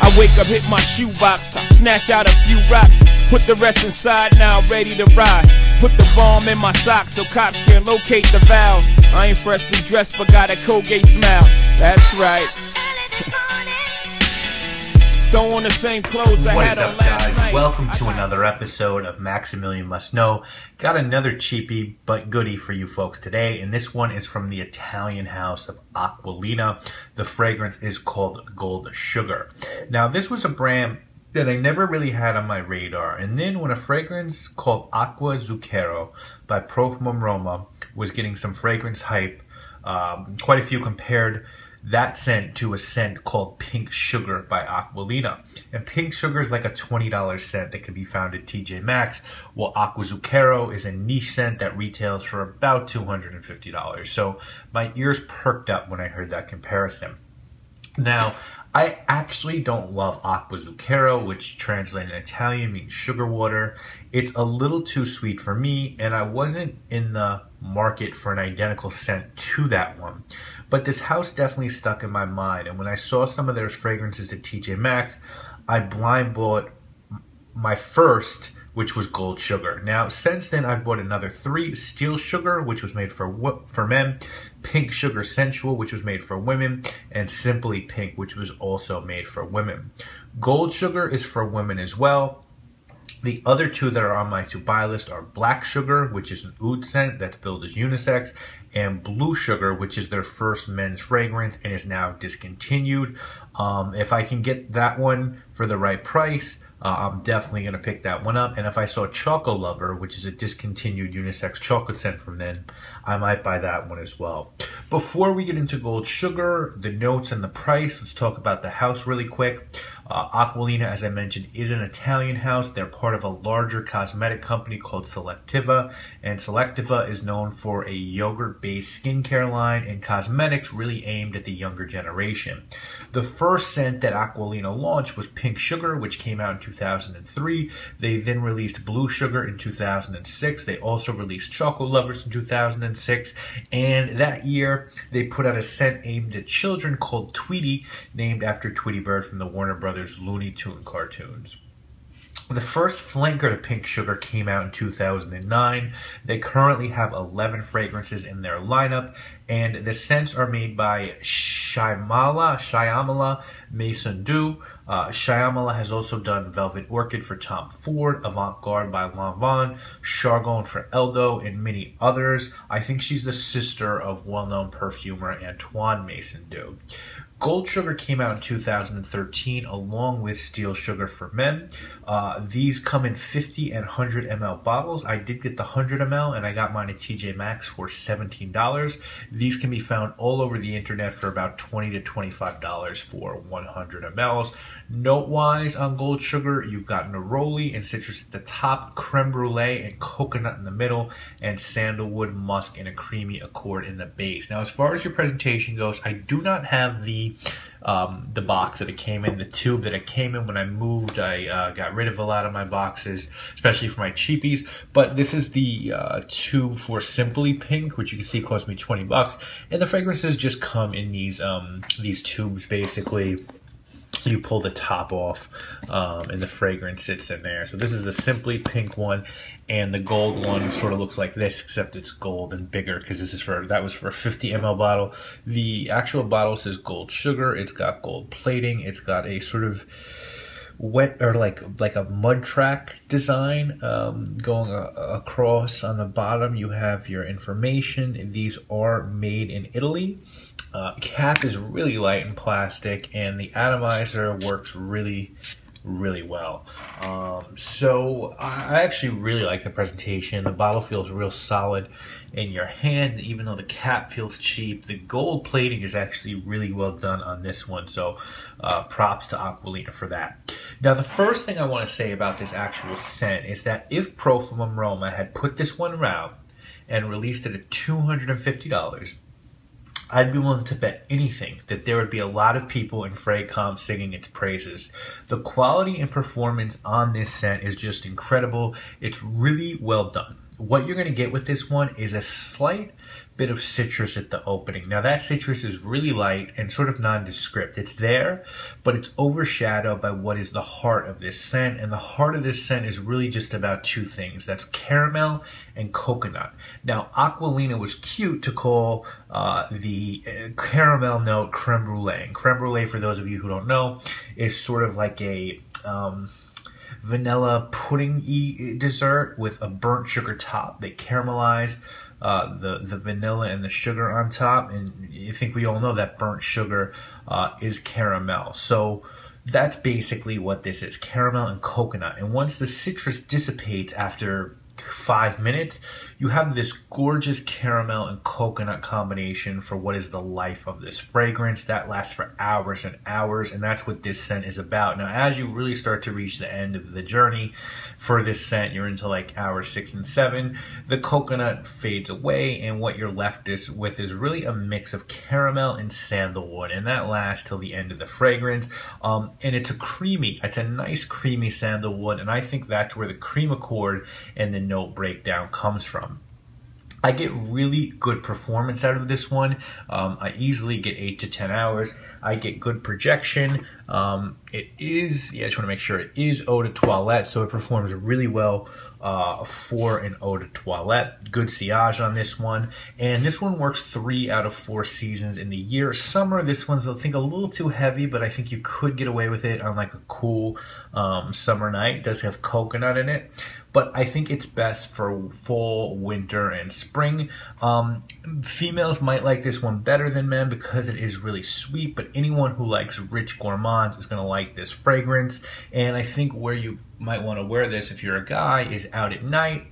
I wake up, hit my shoebox, I snatch out a few rocks, put the rest inside, now I'm ready to ride. Put the bomb in my sock so cops can locate the valve. I ain't freshly dressed but got a Colgate smile. That's right. Don't want the same clothes I had on last night. Welcome to another episode of Maximilian Must Know. Got another cheapie but goodie for you folks today, and this one is from the Italian house of Aquolina. The fragrance is called Gold Sugar. Now, this was a brand that I never really had on my radar, and then when a fragrance called Acqua Zucchero by Profumum Roma was getting some fragrance hype, quite a few compared that scent to a scent called Pink Sugar by Aquolina. And Pink Sugar is like a $20 scent that can be found at TJ Maxx, while Acqua Zucchero is a niche scent that retails for about $250. So my ears perked up when I heard that comparison. Now, I actually don't love Acqua Zucchero, which translated in Italian means sugar water. It's a little too sweet for me, and I wasn't in the market for an identical scent to that one. But this house definitely stuck in my mind, and when I saw some of their fragrances at TJ Maxx, I blind bought my first, which was Gold Sugar. Now, since then, I've bought another 3, Steel Sugar, which was made for men, Pink Sugar Sensual, which was made for women, and Simply Pink, which was also made for women. Gold Sugar is for women as well. The other 2 that are on my to-buy list are Black Sugar, which is an oud scent that's billed as unisex, and Blue Sugar, which is their first men's fragrance and is now discontinued. If I can get that one for the right price, I'm definitely going to pick that one up. And if I saw Choco Lover, which is a discontinued unisex chocolate scent from then, I might buy that one as well. Before we get into Gold Sugar, the notes and the price, let's talk about the house really quick. Aquolina, as I mentioned, is an Italian house. They're part of a larger cosmetic company called Selectiva, and Selectiva is known for a yogurt-based skincare line and cosmetics really aimed at the younger generation. The first scent that Aquolina launched was Pink Sugar, which came out in 2003. They then released Blue Sugar in 2006. They also released Choco Lovers in 2006, and that year they put out a scent aimed at children called Tweety, named after Tweety Bird from the Warner Brothers Looney Tune cartoons. The first flanker to Pink Sugar came out in 2009. They currently have 11 fragrances in their lineup, and the scents are made by Shyamala Maison Du. Shyamala has also done Velvet Orchid for Tom Ford, Avant Garde by Long Yawn, Chardonnay for Eldo, and many others. I think she's the sister of well-known perfumer Antoine Maison Du. Gold Sugar came out in 2013 along with Steel Sugar for men. These come in 50 and 100 ml bottles. I did get the 100 ml and I got mine at TJ Maxx for $17. These can be found all over the internet for about $20 to $25 for 100 mLs. Note-wise on Gold Sugar, you've got neroli and citrus at the top, creme brulee and coconut in the middle, and sandalwood, musk, and a creamy accord in the base. Now, as far as your presentation goes, I do not have the box that it came in, the tube that it came in. When I moved, I got rid of a lot of my boxes, especially for my cheapies, but this is the tube for Simply Pink, which you can see cost me 20 bucks, and the fragrances just come in these tubes. Basically, you pull the top off and the fragrance sits in there. So this is a Simply Pink one, and the gold one sort of looks like this, except it's gold and bigger because that was for a 50 ml bottle. The actual bottle says Gold Sugar. It's got gold plating. It's got a sort of wet or like a mud track design going across. On the bottom you have your information. These are made in Italy. Cap is really light in plastic, and the atomizer works really well. So I actually really like the presentation. The bottle feels real solid in your hand, even though the cap feels cheap. The gold plating is actually really well done on this one, so props to Aquolina for that. Now, the first thing I want to say about this actual scent is that if Profumum Roma had put this one around and released it at $250, I'd be willing to bet anything that there would be a lot of people in Fraycom singing its praises. The quality and performance on this scent is just incredible. It's really well done. what you're going to get with this one is a slight bit of citrus at the opening. Now that citrus is really light and sort of nondescript. It's there, but it's overshadowed by what is the heart of this scent. And the heart of this scent is really just about two things. That's caramel and coconut. Now, Aquolina was cute to call the caramel note creme brulee. And creme brulee, for those of you who don't know, is sort of like a vanilla pudding-y dessert with a burnt sugar top. They caramelized the vanilla and the sugar on top, and I think we all know that burnt sugar is caramel. So that's basically what this is, caramel and coconut. And once the citrus dissipates after 5 minutes, you have this gorgeous caramel and coconut combination for what is the life of this fragrance that lasts for hours and hours, and that's what this scent is about. Now, as you really start to reach the end of the journey for this scent, you're into like hours 6 and 7, the coconut fades away, and what you're left with is really a mix of caramel and sandalwood, and that lasts till the end of the fragrance. And it's a nice creamy sandalwood, and I think that's where the cream accord and the note breakdown comes from. I get really good performance out of this one. I easily get 8 to 10 hours. I get good projection. It is, I just want to make sure it is eau de toilette, so it performs really well for an eau de toilette. Good sillage on this one. And this one works 3 out of 4 seasons in the year. Summer, this one's, I think, a little too heavy, but I think you could get away with it on like a cool summer night. It does have coconut in it, but I think it's best for fall, winter, and spring. Females might like this one better than men because it is really sweet, but anyone who likes rich gourmands is going to like this fragrance. And I think where you might want to wear this if you're a guy is out at night,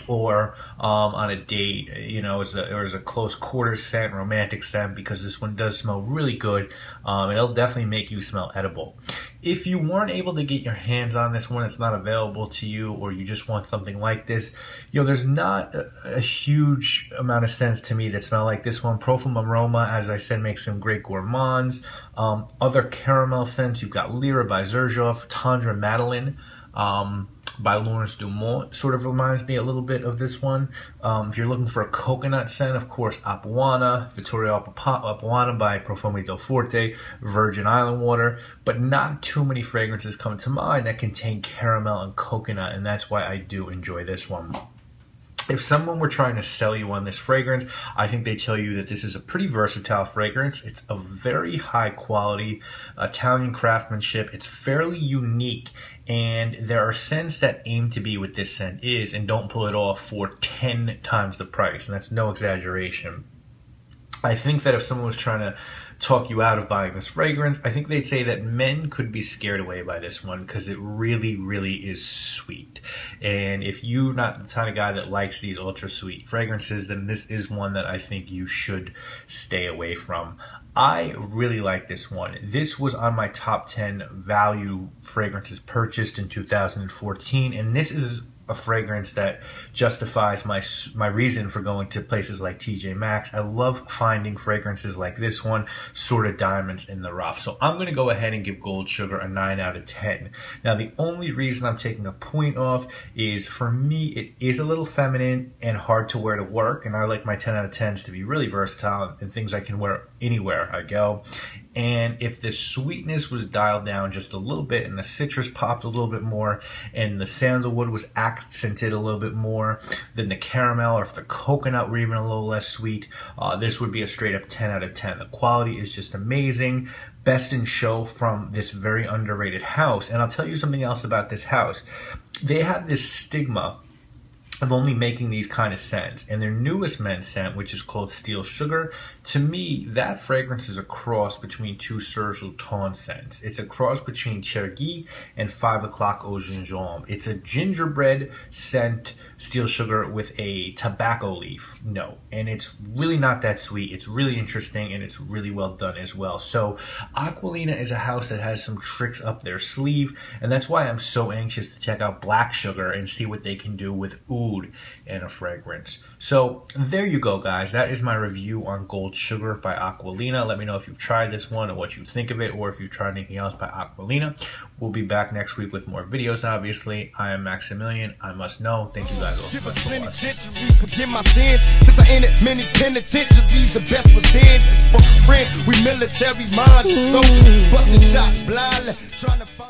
or on a date, you know, as a close quarters scent, romantic scent, because this one does smell really good. It'll definitely make you smell edible. If you weren't able to get your hands on this one, it's not available to you, or you just want something like this, you know, there's not a huge amount of scents to me that smell like this one. Profum Aroma, as I said, makes some great gourmands. Other caramel scents, you've got Lyra by Xerjoff, Tendre Madeleine, by Lawrence Dumont, sort of reminds me a little bit of this one. If you're looking for a coconut scent, of course, Apuana, Vittorio Apuana by Profumo del Forte, Virgin Island Water, but not too many fragrances come to mind that contain caramel and coconut, and that's why I do enjoy this one. If someone were trying to sell you on this fragrance, I think they tell you that this is a pretty versatile fragrance. It's a very high quality Italian craftsmanship. It's fairly unique, and there are scents that aim to be what this scent is and don't pull it off for 10 times the price, and that's no exaggeration. I think that if someone was trying to talk you out of buying this fragrance, I think they'd say that men could be scared away by this one because it really, really is sweet. And if you're not the kind of guy that likes these ultra sweet fragrances, then this is one that I think you should stay away from. I really like this one. This was on my top 10 value fragrances purchased in 2014, and this is a fragrance that justifies my reason for going to places like TJ Maxx. I love finding fragrances like this one, sort of diamonds in the rough. So I'm going to go ahead and give Gold Sugar a 9 out of 10. Now, the only reason I'm taking a point off is, for me, it is a little feminine and hard to wear to work, and I like my 10 out of 10s to be really versatile and things I can wear anywhere I go. And if the sweetness was dialed down just a little bit, and the citrus popped a little bit more, and the sandalwood was accented a little bit more than the caramel, or if the coconut were even a little less sweet, this would be a straight up 10 out of 10. The quality is just amazing. Best in show from this very underrated house. And I'll tell you something else about this house. They have this stigma of only making these kind of scents, and their newest men's scent, which is called Steel Sugar, to me, that fragrance is a cross between two Serge Lutens scents. It's a cross between Chergui and 5 o'clock au gingembre. It's a gingerbread scent, Steel Sugar, with a tobacco leaf note, and it's really not that sweet. It's really interesting, and it's really well done as well. So Aquolina is a house that has some tricks up their sleeve, and that's why I'm so anxious to check out Black Sugar and see what they can do with oud mood in a fragrance. So there you go, guys. That is my review on Gold Sugar by Aquolina. Let me know if you've tried this one and what you think of it, or if you've tried anything else by Aquolina. We'll be back next week with more videos, obviously. I am Maximilian. I must know. Thank you guys all so much for watching. Forgive my sins, since I entered many penitentiaries. The best revenge is for friends. We military minded soldiers, busting shots blindly, trying to find